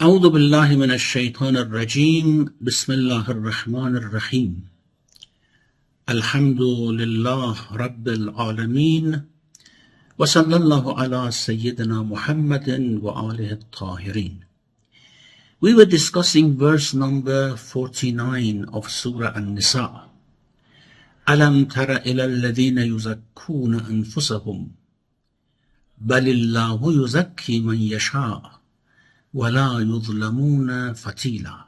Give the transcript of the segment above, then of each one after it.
أعوذ بالله من الشيطان الرجيم بسم الله الرحمن الرحيم الحمد لله رب العالمين وصلى الله على سيدنا محمد وآله الطاهرين. We were discussing verse number 49 of Surah An-Nisa. ألم تر إلى الذين يزكون أنفسهم بل الله يزكي من يشاء وَلَا يُظْلَمُونَ فَتِيلًا.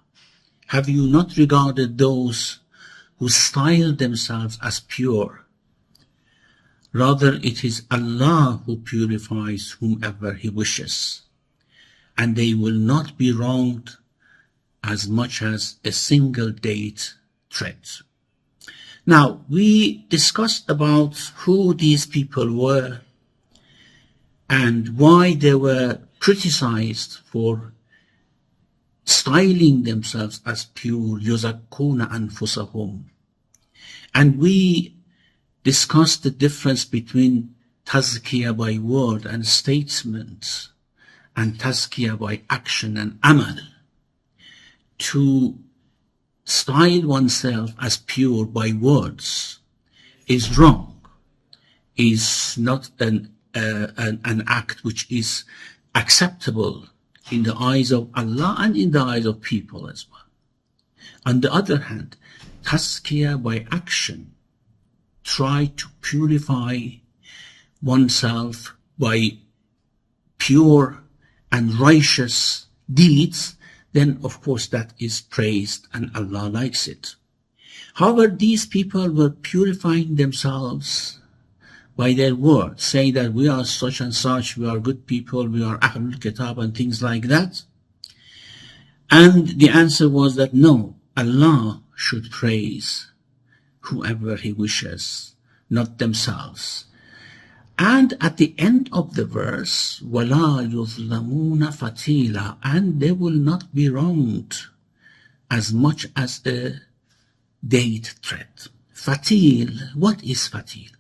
Have you not regarded those who style themselves as pure? Rather, it is Allah who purifies whomever He wishes, and they will not be wronged as much as a single date thread. Now, we discussed about who these people were and why they were criticized for styling themselves as pure, yuzakkuna anfusahum. And we discussed the difference between tazkiyah by word and statement and tazkiyah by action and amal. To style oneself as pure by words is wrong, is not an act which is acceptable in the eyes of Allah and in the eyes of people as well. On the other hand, tazkiyah by action, try to purify oneself by pure and righteous deeds, then of course that is praised and Allah likes it. However, these people were purifying themselves by their words, saying that we are such and such, we are good people, we are Ahlul Kitab and things like that. And the answer was that no, Allah should praise whoever He wishes, not themselves. And at the end of the verse, وَلَا يُظْلَمُونَ فَتِيلًا, and they will not be wronged as much as a date thread. Fatil, what is fatil?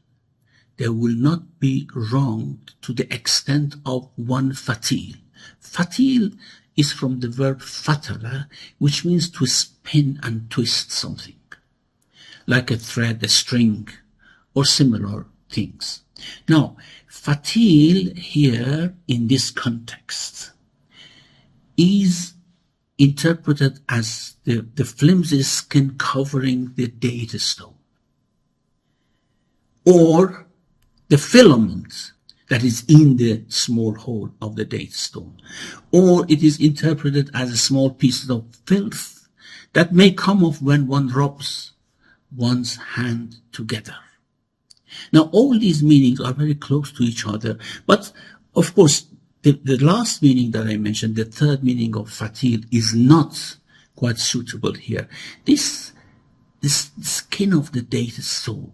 They will not be wronged to the extent of one fatil. Fatil is from the verb fatala, which means to spin and twist something, like a thread, a string, or similar things. Now, fatil here in this context is interpreted as the flimsy skin covering the date stone, or the filament that is in the small hole of the date stone. Or it is interpreted as a small piece of filth that may come off when one rubs one's hand together. Now, all these meanings are very close to each other, but of course, the last meaning that I mentioned, the third meaning of fatil, is not quite suitable here. This skin of the date stone,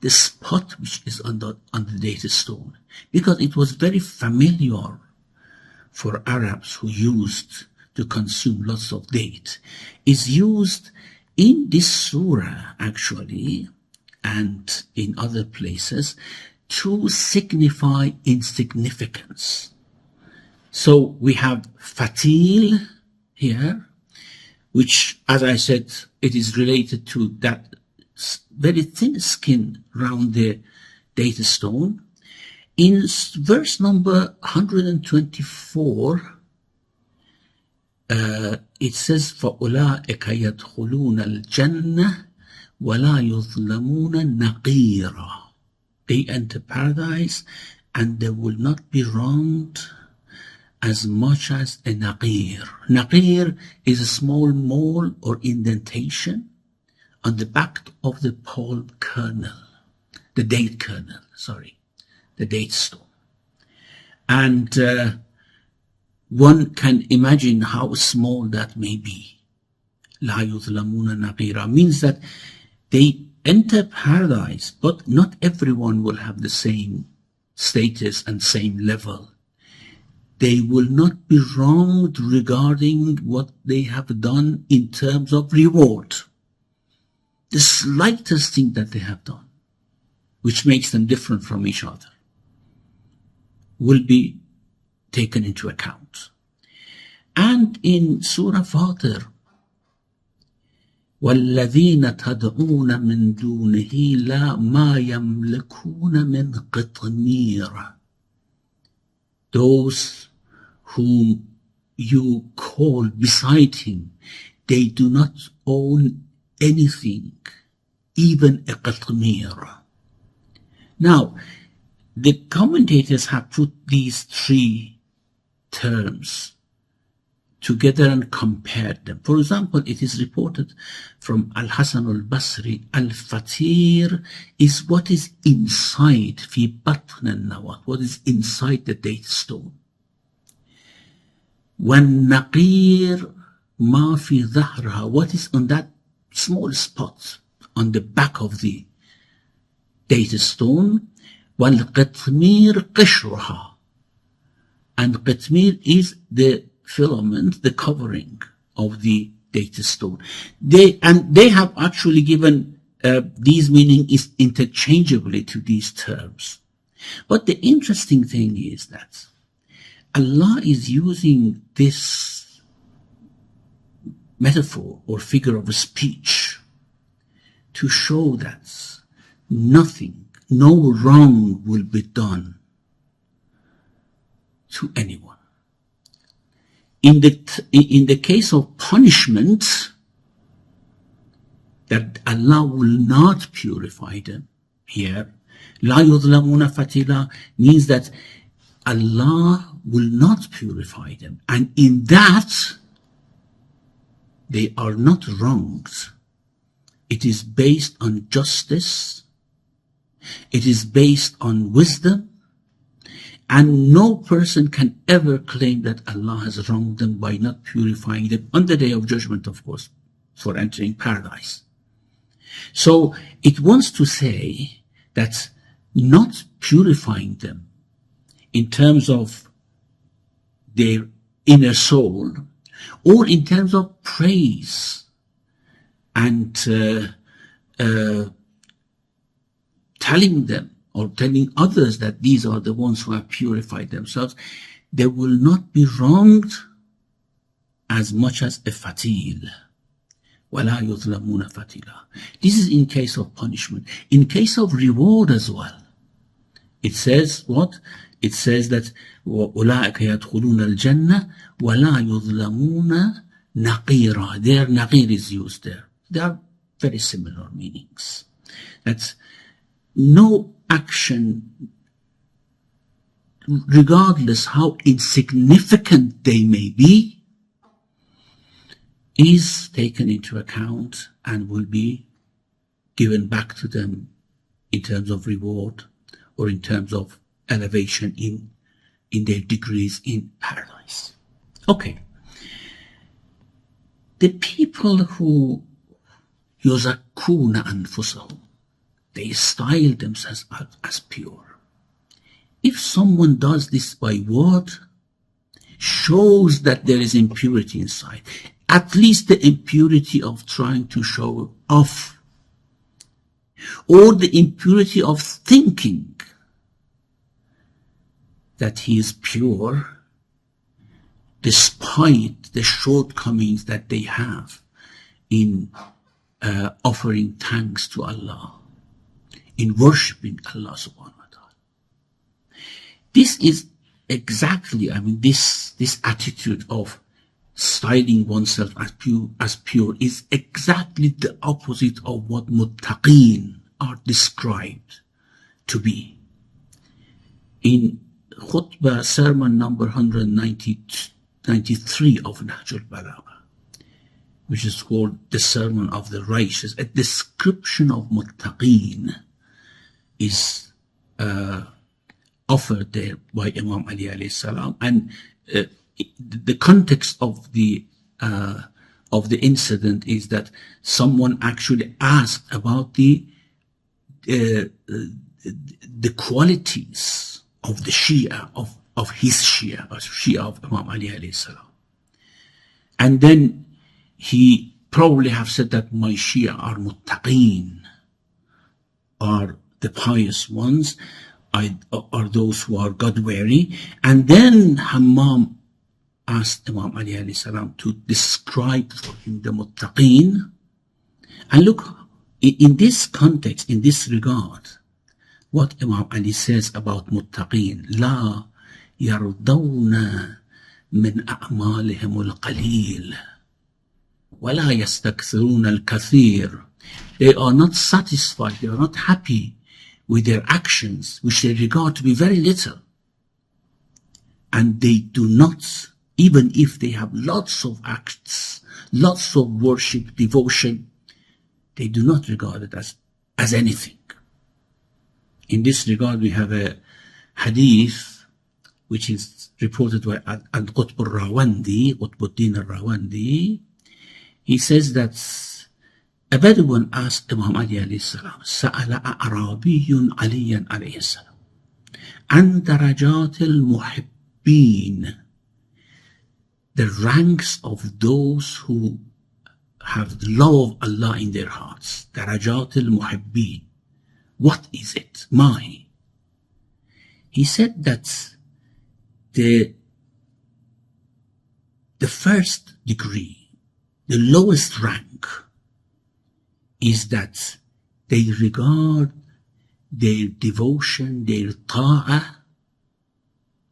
the spot which is on the date stone, because it was very familiar for Arabs who used to consume lots of date, is used in this surah actually, and in other places, to signify insignificance. So we have fatil here, which, as I said, it is related to that very thin skin round the date stone. In verse number 124, it says, فَأُولَٰئِكَ يَدْخُلُونَ الْجَنَّةِ وَلَا يُظْلَمُونَ نَقِيرًا. They enter paradise and they will not be wronged as much as a naqir. Naqir is a small mole or indentation on the back of the palm kernel, the date stone. And one can imagine how small that may be. La yuzlamuna naqira means that they enter paradise, but not everyone will have the same status and same level. They will not be wronged regarding what they have done in terms of reward. The slightest thing that they have done, which makes them different from each other, will be taken into account. And in Surah Fatir, وَالَّذِينَ تَدْعُونَ مِن دُونِهِ لَا مَا يَمْلِكُونَ مِنْ قِطْمِيرٍ. Those whom you call beside him, they do not own anything, even a qitmir. Now, the commentators have put these three terms together and compared them. For example, it is reported from Al-Hasan al-Basri, al-fatir is what is inside, fi batn al-nawat, what is inside the date stone. وَالنَّقِيرُ مَا فِي ظَهْرِهَا, what is on that small spot on the back of the date stone. وَالْقِطْمِيرُ قِشْرُهَا, and qitmir is the filament, the covering of the data stone. They have actually given these meanings interchangeably to these terms. But the interesting thing is that Allah is using this metaphor or figure of speech to show that nothing, no wrong will be done to anyone. In the case of punishment, that Allah will not purify them here, لا يظلمون فتيلا, means that Allah will not purify them, and in that they are not wronged. It is based on justice, it is based on wisdom, and no person can ever claim that Allah has wronged them by not purifying them on the day of judgment, of course, for entering paradise. So it wants to say that not purifying them in terms of their inner soul, or in terms of praise and telling them or telling others that these are the ones who have purified themselves, they will not be wronged as much as a fatil. وَلَا يُظْلَمُونَ فَتِيلًا. This is in case of punishment. In case of reward as well, it says what? It says that أُولَٰئِكَ يَدْخُلُونَ الْجَنَّةَ وَلَا يُظْلَمُونَ نَقِيرًا. There, naqir is used there. There are very similar meanings. That's no action, regardless how insignificant they may be, is taken into account and will be given back to them in terms of reward or in terms of elevation in their degrees in paradise. Okay. The people who يُزَكُّونَ أَنفُسَهُم, they style themselves as pure. If someone does this by word, shows that there is impurity inside, at least the impurity of trying to show off, or the impurity of thinking that he is pure despite the shortcomings that they have in offering thanks to Allah, in worshipping Allah subhanahu wa ta'ala. This is exactly, this attitude of styling oneself as pure is exactly the opposite of what muttaqeen are described to be. In khutbah sermon number 193 of Nahj al-Balagha, which is called the Sermon of the Righteous, a description of muttaqeen is offered there by Imam Ali alayhi salam, and the context of the incident is that someone actually asked about the qualities of the Shia of his Shia, or Shia of Imam Ali alayhi salam, and then he probably have said that my Shia are muttaqeen, are the pious ones, are those who are God-weary. And then Hammam asked Imam Ali alayhi salam to describe for him the muttaqeen. And look, in this context, in this regard, what Imam Ali says about muttaqeen, لا يرضون من أعمالهم القليل ولا يستكثرون الكثير. They are not satisfied, they are not happy with their actions, which they regard to be very little. And they do not, even if they have lots of acts, lots of worship, devotion, they do not regard it as anything. In this regard, we have a hadith which is reported by Al-Qutb al-Rawandi, Qutbuddin al-Rawandi. He says that a Bedouin asked Imam Ali alayhi salam, سأل أعرابي عليا عليه السلام عن درجات المحبين, the ranks of those who have the love of Allah in their hearts. درجات المحبين. What is it? Mahi. He said that the first degree, the lowest rank, is that they regard their devotion, their ta'ah,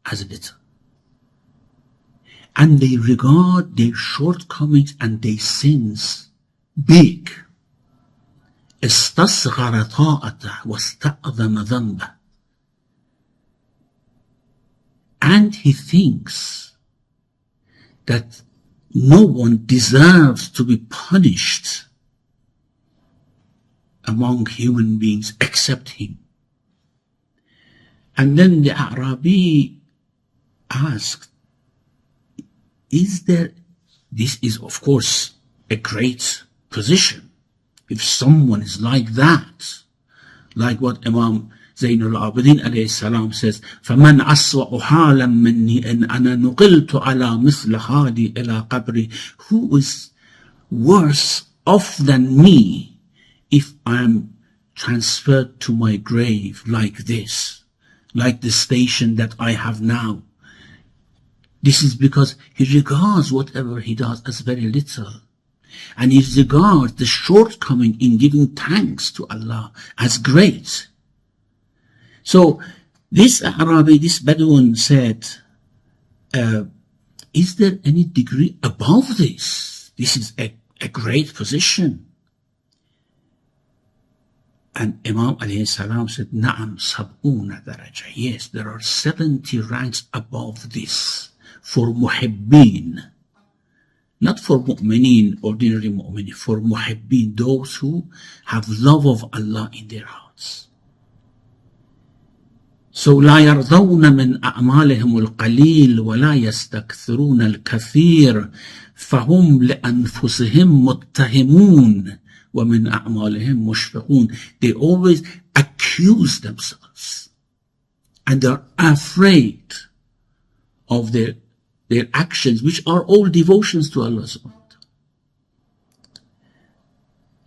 as little. And they regard their shortcomings and their sins big. استصغر طاعته واستعظم ذنبه. And he thinks that no one deserves to be punished among human beings except him. And then the Arabi asked, this is of course a great position. If someone is like that, like what Imam Zainul Abidin alayhi salam says, فَمَنْ أَسْوَأُ حَالًا مِنِّي إِنْ أَنَا نُقِلْتُ عَلَى مِثْلِ حَالِي إِلَى قَبْرِ. Who is worse off than me if I am transferred to my grave like this, like the station that I have now? This is because he regards whatever he does as very little. And he regards the shortcoming in giving thanks to Allah as great. So this Arabi, this Bedouin said, is there any degree above this? This is a great position. And Imam alayhi salam said, Na'am sab'una daraja. Yes, there are 70 ranks above this for muhibbin. Not for mu'mineen, ordinary mu'mineen, for muhibbin, those who have love of Allah in their hearts. So لا يرضون من أعمالهم القليل ولا يستكثرون الكثير فهم لأنفسهم متهمون ومن أعمالهم مشفقون. They always accuse themselves and they are afraid of their actions, which are all devotions to Allah subhanahu wa ta'ala.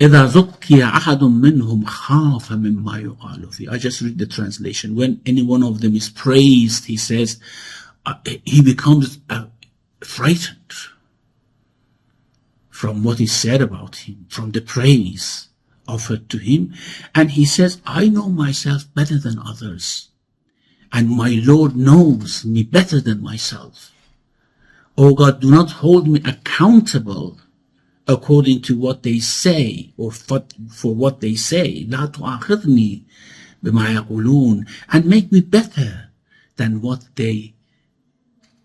إذا ذكي أحد منهم خاف مما يقال فيه. I just read the translation. When any one of them is praised, he says, he becomes frightened from what is said about him, from the praise offered to him. And he says, I know myself better than others, and my Lord knows me better than myself. Oh God, do not hold me accountable according to what they say or for what they say. لا تؤاخذني بما يقولون, and make me better than what they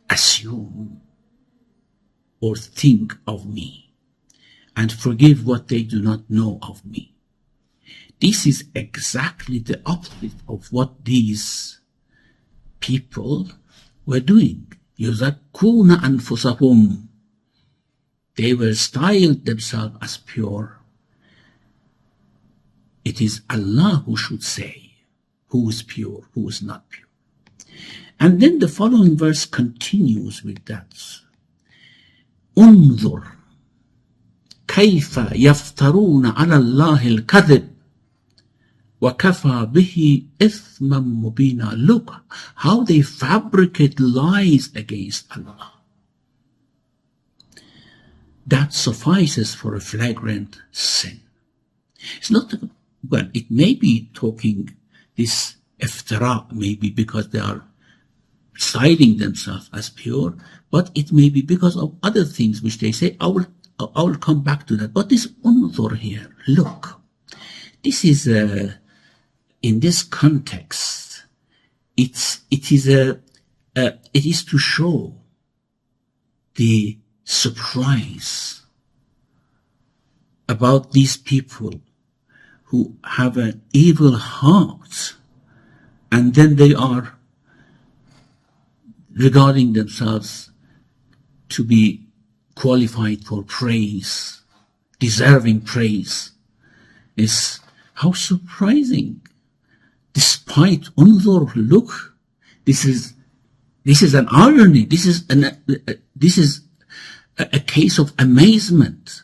assume or think of me, and forgive what they do not know of me. This is exactly the opposite of what these people were doing. يُزَكُّونَ أَنفُسَهُمْ. They were styled themselves as pure. It is Allah who should say who is pure, who is not pure. And then the following verse continues with that. انظر كيف يفترون على الله الكذب وَكَفَى بِهِ إِثْمًا مُبِينًا. Look how they fabricate lies against Allah. That suffices for a flagrant sin. It's not, well, it may be talking this iftira, maybe because they are styling themselves as pure, but it may be because of other things which they say. I will come back to that. But this unzur here, look, this is in this context, it is to show the surprise about these people who have an evil heart, and then they are regarding themselves to be qualified for praise, deserving praise. Is how surprising. Despite unzur, look, this is an irony. This is a case of amazement.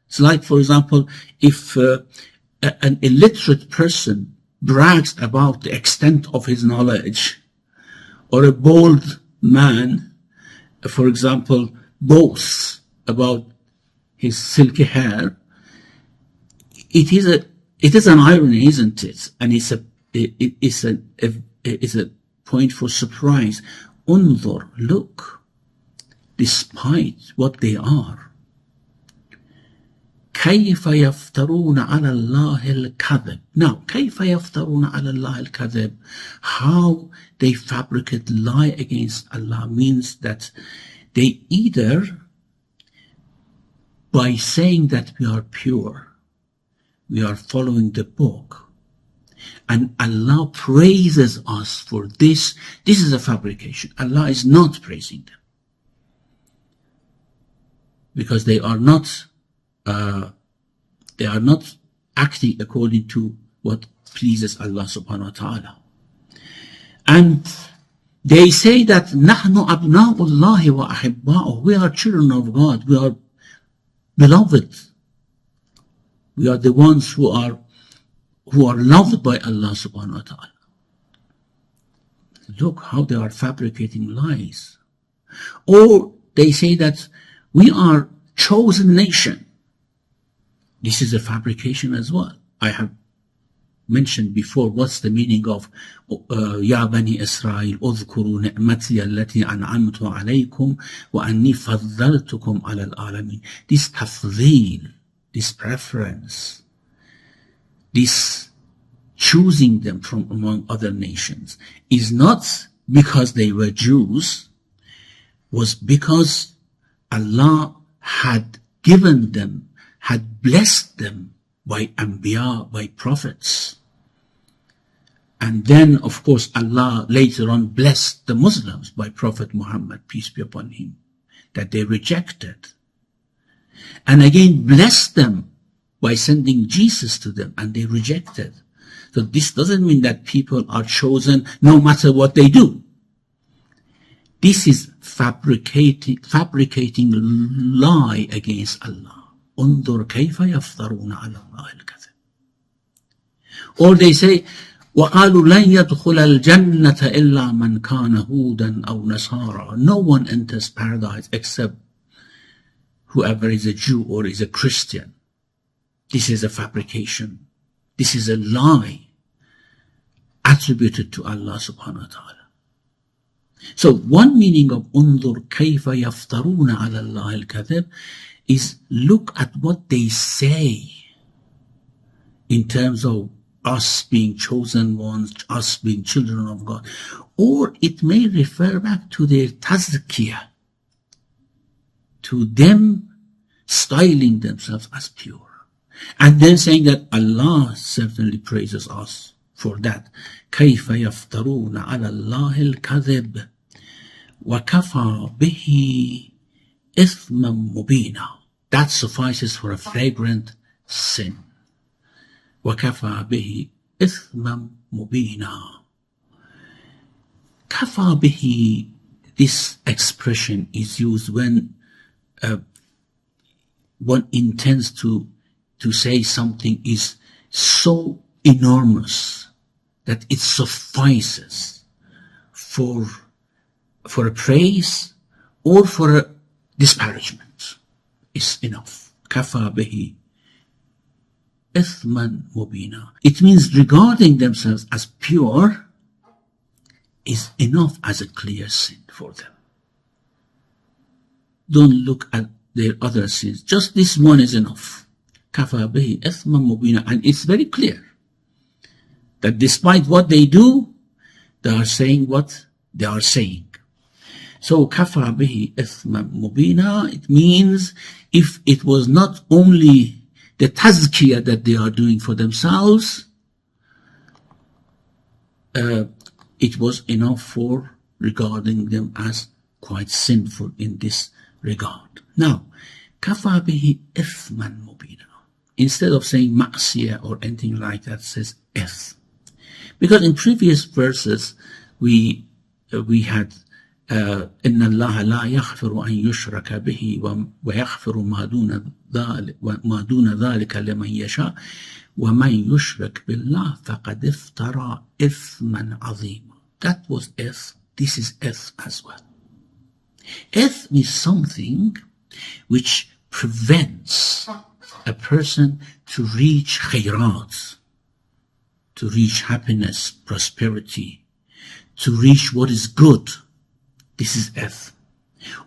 It's like, for example, if an illiterate person brags about the extent of his knowledge, or a bald man, for example, boasts about his silky hair, it is an irony, isn't it? And it's a point for surprise. Unzur, look, despite what they are. كيف يفترون على الله الكذب. Now, كيف يفترون على الله الكذب? How they fabricate lie against Allah means that they either, by saying that we are pure, we are following the book, and Allah praises us for this. This is a fabrication. Allah is not praising them, because they are not acting according to what pleases Allah subhanahu wa ta'ala. And they say that نَحْنُ أَبْنَاءُ اللَّهِ وَأَحِبَّاؤُهُ. We are children of God. We are beloved. We are the ones who are loved by Allah subhanahu wa ta'ala. Look how they are fabricating lies. Or they say that we are chosen nation. This is a fabrication as well. I have mentioned before what's the meaning of يا بني إسرائيل اذكروا نعمتي التي أنعمت عليكم وأني فضلتكم على العالمين. This tafdheel, this preference, this choosing them from among other nations is not because they were Jews, was because Allah had given them, had blessed them by Anbiya, by prophets. And then, of course, Allah later on blessed the Muslims by Prophet Muhammad, peace be upon him, that they rejected. And again blessed them by sending Jesus to them, and they rejected. So this doesn't mean that people are chosen no matter what they do. This is fabricating lie against Allah. انظر كيف يفترون على الله الكذب. Or they say وقالوا لن يدخل الجنة إلا من كان هودا أو نصارى. No one enters paradise except whoever is a Jew or is a Christian. This is a fabrication. This is a lie attributed to Allah subhanahu wa ta'ala. So one meaning of انظر كيف يفترون على الله الكذب is look at what they say in terms of us being chosen ones, us being children of God. Or it may refer back to their tazkiyah, to them styling themselves as pure. And then saying that Allah certainly praises us for that. كيف يفترون على الله الكذب وكفى به إثما مبينا. That suffices for a flagrant sin. وكفى به إثما مبينا. كفى به, this expression is used when one intends to say something is so enormous that it suffices for a praise or for a disparagement. Is enough. كَفَى بِهِ إِثْمًا مُبِينًا. It means regarding themselves as pure is enough as a clear sin for them. Don't look at their other sins. Just this one is enough. كَفَى بِهِ إِثْمًا مُبِينًا. And it's very clear that despite what they do, they are saying what they are saying. So كَفَى بِهِ إِثْمًا مُبِينًا, it means if it was not only the tazkiyah that they are doing for themselves, it was enough for regarding them as quite sinful in this regard. Now, كَفَى بِهِ إِثْمًا مُبِينًا. Instead of saying ma'siyah or anything like that, says ith. Because in previous verses, we had إِنَّ اللَّهَ لَا يَغْفِرُ أَن يُشْرَكَ بِهِ وَيَغْفِرُ مَا دُونَ ذَلِكَ لَمَنْ يَشَاءُ وَمَنْ يُشْرِكْ بِاللَّهِ فَقَدْ افْتَرَى إِثْمًا عَظِيمًا. That was ith. This is ith as well. Ith is something which prevents a person to reach khairat, to reach happiness, prosperity, to reach what is good. This is ith.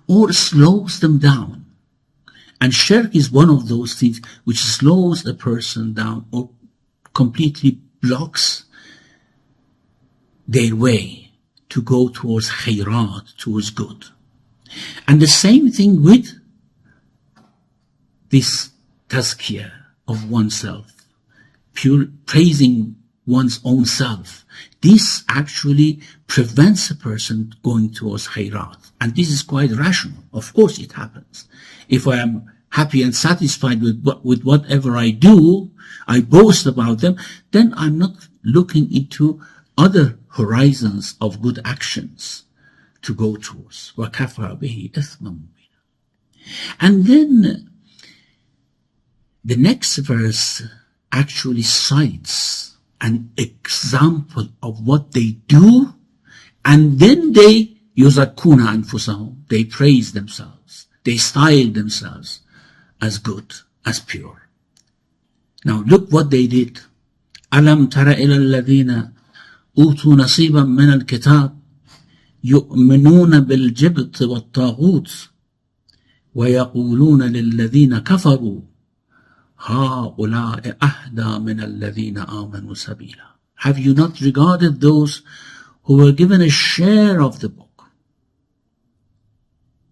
Or slows them down. And shirk is one of those things which slows a person down or completely blocks their way to go towards khairat, towards good. And the same thing with this tazkiyah of oneself, pure praising one's own self. This actually prevents a person going towards khairat. And this is quite rational. Of course it happens. If I am happy and satisfied with whatever I do, I boast about them, then I'm not looking into other horizons of good actions to go towards. وَكَفَى بِهِ إِثْمًا مُبِينًا. And then the next verse actually cites an example of what they do, and then they يُزَكُّونَ أَنفُسَهُمْ, they praise themselves, they style themselves as good, as pure. Now look what they did. أَلَمْ تَرَ إِلَى الَّذِينَ أُوتُوا نَصِيبًا مِنَ الْكِتَابِ يُؤْمِنُونَ بِالْجِبْتِ وَالطَّاغُوتِ وَيَقُولُونَ لِلَّذِينَ كَفَرُوا هَؤُلَاءِ أَهْدَى مِنَ الَّذِينَ آمَنُوا سَبِيلًا. Have you not regarded those who were given a share of the book,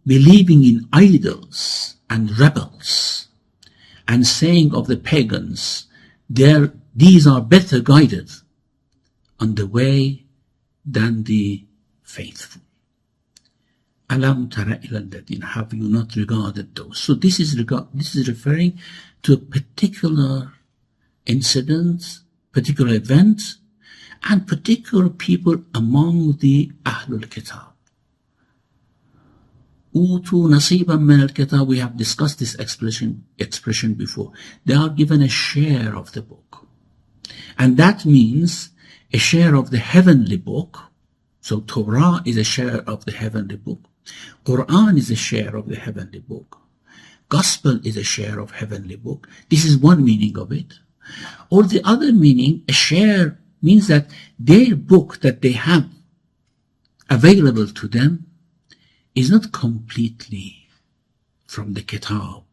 believing in idols and rebels, and saying of the pagans, these are better guided on the way than the faithful. Alam tara ila alladhina, have you not regarded those? So this is referring to a particular incident, particular event, and particular people among the Ahlul Kitab. Utu nasiban min al-kitab, we have discussed this expression before. They are given a share of the book. And that means a share of the heavenly book. So Torah is a share of the heavenly book. Quran is a share of the heavenly book. Gospel is a share of heavenly book. This is one meaning of it. Or the other meaning, a share, means that their book that they have available to them is not completely from the Kitab,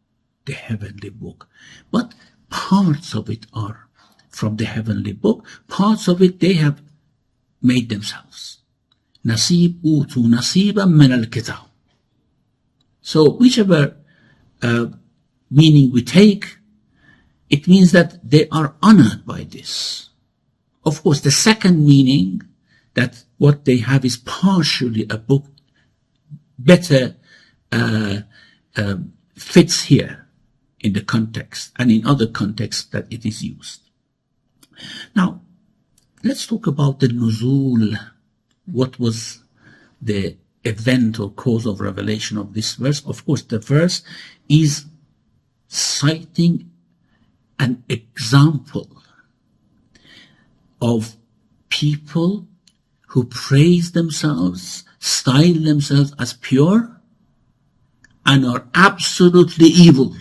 the heavenly book, but parts of it are from the heavenly book. Parts of it they have made themselves. Nasib utu nasiban min al-kitab. So whichever meaning we take, it means that they are honored by this. Of course, the second meaning, that what they have is partially a book, better fits here in the context and in other contexts that it is used. Now, let's talk about the nuzul. What was the event or cause of revelation of this verse? Of course, the verse is citing an example of people who praise themselves, style themselves as pure, and are absolutely evil.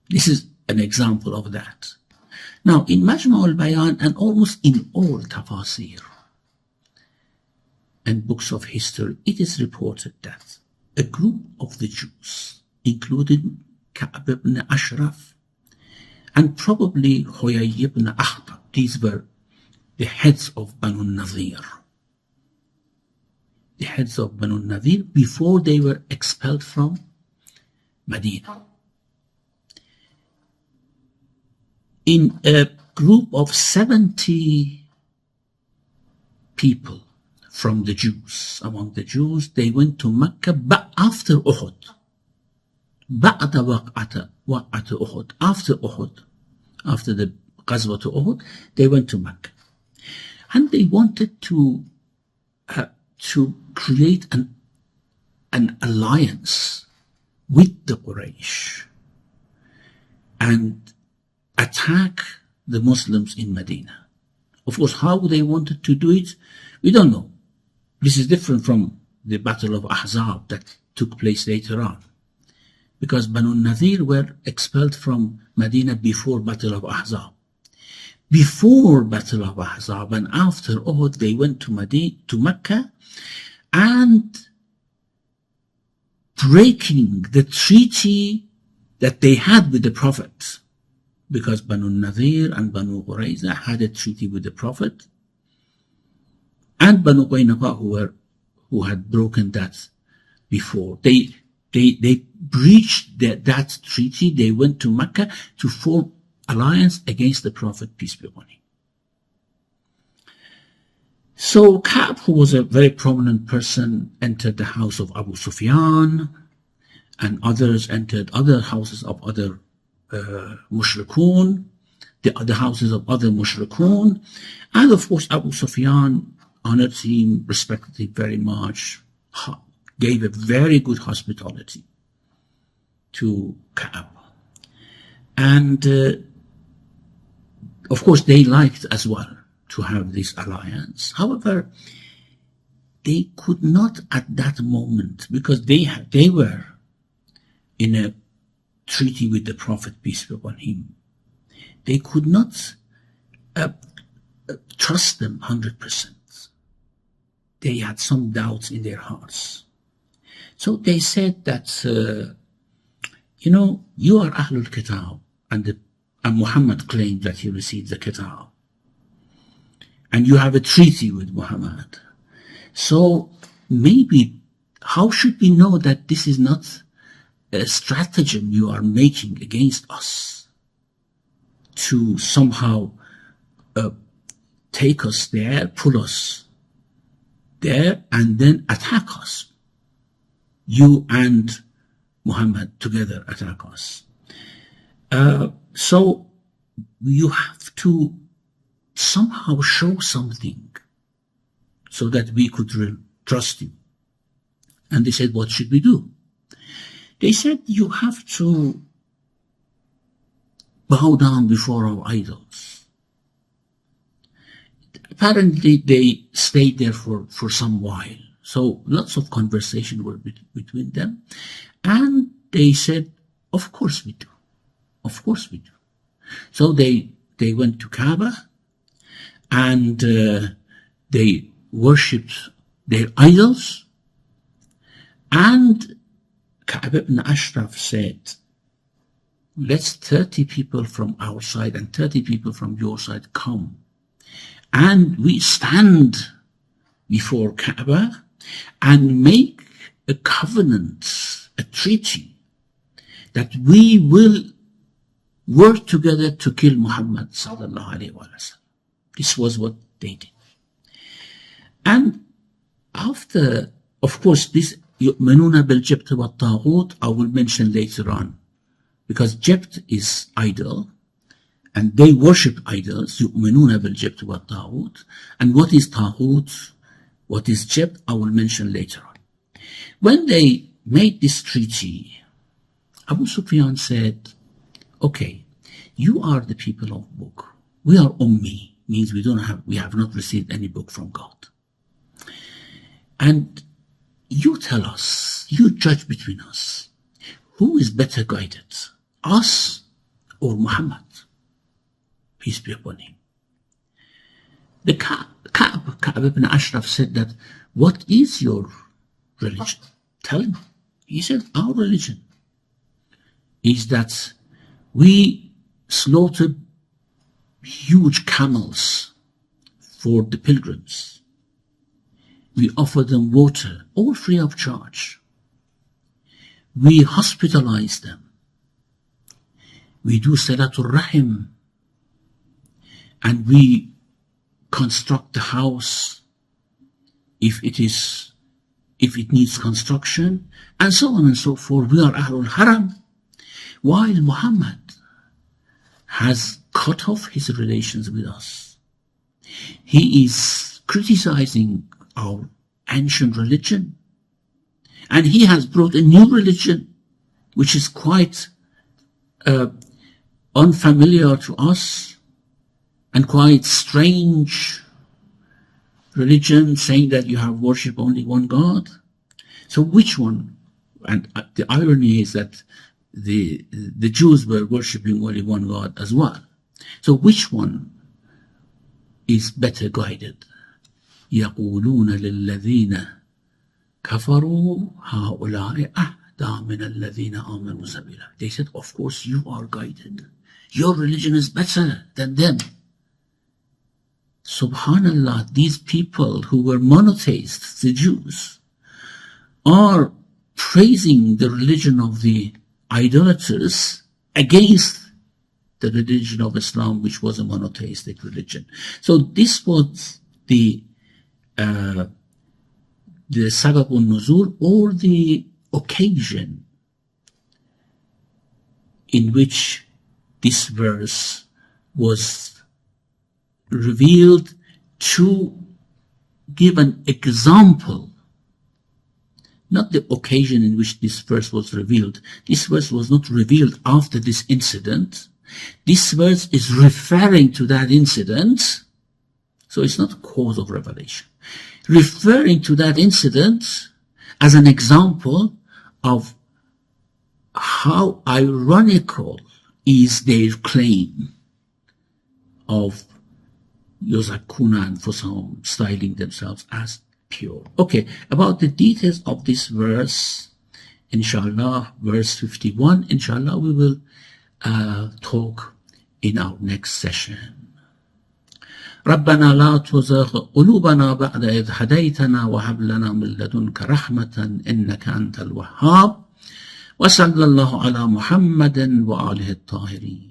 This is an example of that. Now, in Majma' al-Bayan and almost in all tafasir and books of history, it is reported that a group of the Jews, including Ka'b ibn Ashraf and probably Huyay ibn Akhtab, these were the heads of Banu Nadir. The heads of Banu Nadir before they were expelled from Medina. In a group of 70 people from the Jews, among the Jews, they went to Mecca after Uhud. بعد وقعة أحد, after Uhud, after the Ghazwa to Uhud, they went to Mecca. And they wanted to create an alliance with the Quraysh and attack the Muslims in Medina. Of course, how they wanted to do it, we don't know. This is different from the Battle of Ahzab that took place later on, because Banu Nadir were expelled from Medina before Battle of Ahzab. Before Battle of Ahzab and after Uhud, they went to Mecca and breaking the treaty that they had with the Prophet, because Banu Nadir and Banu Qurayza had a treaty with the Prophet, and Banu Qaynuqa who had broken that before. They breached that treaty. They went to Mecca to form alliance against the Prophet, peace be upon him. So Ka'b, who was a very prominent person, entered the house of Abu Sufyan, and others entered other houses of other mushrikun, the houses of other mushrikun, and of course Abu Sufyan honored him, respected him very much, gave a very good hospitality to Ka'b. And of course they liked as well to have this alliance. However, they could not at that moment, because they were in a treaty with the Prophet, peace be upon him. They could not trust them 100%. They had some doubts in their hearts. So they said that, you are Ahlul Kitab, and Muhammad claimed that he received the Kitab. And you have a treaty with Muhammad. So maybe, how should we know that this is not a stratagem you are making against us to somehow take us there, pull us there, and then attack us? You and Muhammad together attack us. So you have to somehow show something so that we could trust you. And they said, what should we do? They said, you have to bow down before our idols. Apparently they stayed there for some while. So lots of conversation were between them. And they said, of course we do. Of course we do. So they went to Kaaba, and they worshipped their idols. And Ka'b ibn Ashraf said, let's 30 people from our side and 30 people from your side come. And we stand before Kaaba and make a covenant, a treaty, that we will work together to kill Muhammad sallallahu alayhi wa sallam. This was what they did. And after, of course, this يؤمنون بالجبت والطاغوت I will mention later on, because Jibt is idol, and they worship idols. يؤمنون بالجبت والطاغوت. And what is Taghut? What is Jibt? I will mention later on. When they made this treaty, Abu Sufyan said, okay, you are the people of book. We are Ummi. means we have not received any book from God. And you tell us, you judge between us, who is better guided, us or Muhammad? Peace be upon him. The Ka'b ibn Ashraf said that, what is your religion? Tell him. He said, our religion is that we slaughtered huge camels for the pilgrims. We offer them water, all free of charge. We hospitalize them. We do Salatul Rahim. And we construct the house if it needs construction, and so on and so forth. We are Ahlul Haram. While Muhammad has cut off his relations with us. He is criticizing our ancient religion. And he has brought a new religion, which is quite unfamiliar to us and quite strange religion, saying that you have worship only one God. So which one? And the irony is that the Jews were worshipping only one God as well. So which one is better guided? يَقُولُونَ لِلَّذِينَ كَفَرُوا هَؤُلَاءِ أَهْدَى مِنَ الَّذِينَ آمَنُوا سَبِيلًا. They said, of course you are guided. Your religion is better than them. Subhanallah, these people who were monotheists, the Jews, are praising the religion of the idolaters against the religion of Islam, which was a monotheistic religion. So this was the Sababun Nuzul, or the occasion in which this verse was revealed, to give an example. Not the occasion in which this verse was revealed. This verse was not revealed after this incident. This verse is referring to that incident. So it's not a cause of revelation. Referring to that incident as an example of how ironical is their claim of Yuzakuna anfusahum, styling themselves as pure. Okay, about the details of this verse, inshallah, verse 51, inshallah, we will talk in our next session. ربنا لا تزغ قلوبنا بعد إذ هديتنا وهب لنا من لدنك رحمة إنك أنت الوهاب وصلى الله على محمد وآله الطاهرين.